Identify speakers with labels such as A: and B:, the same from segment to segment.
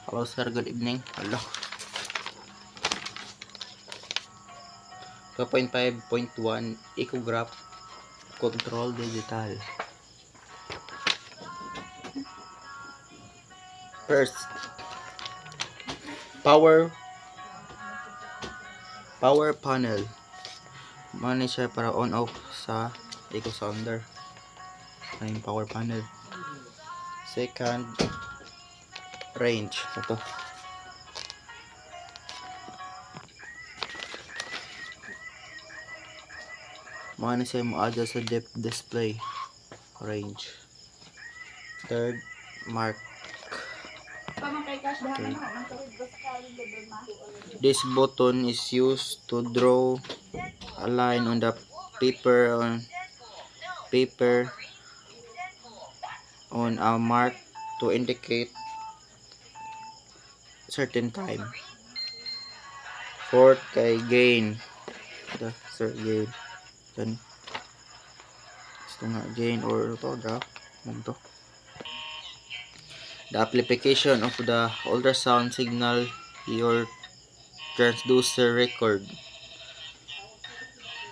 A: Hello sir, good evening. Hello. 2.5.1 Ecograph Control Digital. First, power panel. Mano siya para on off sa eco sounder. Yung power panel. Second, range. Ito. Mano siya mo-adjust sa depth display range. Third, mark. This button is used to draw a line on the paper on a mark to indicate certain time. Fourth, kay gain. Gain. Yan. Gusto nga gain or ito, drop. Ito. The amplification of the ultrasound signal your transducer record.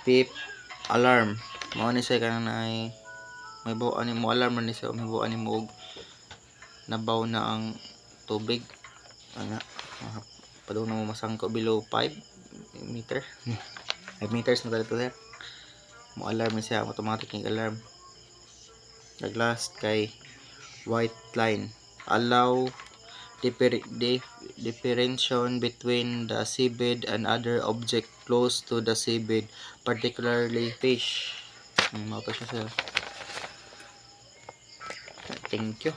A: Fifth, alarm. Mao ni siya kanang may buuan mo alarm ni siya, may buuan mo og nabaw na ang tubig. Ana, padung na mo masangko below 5 meter. 5 meters na dito sir. Mo alarm ni siya, automatic yung alarm. The last kay white line. Allow differentiation between the seabed and other object close to the seabed, particularly fish. Mao to siya sir. Thank you.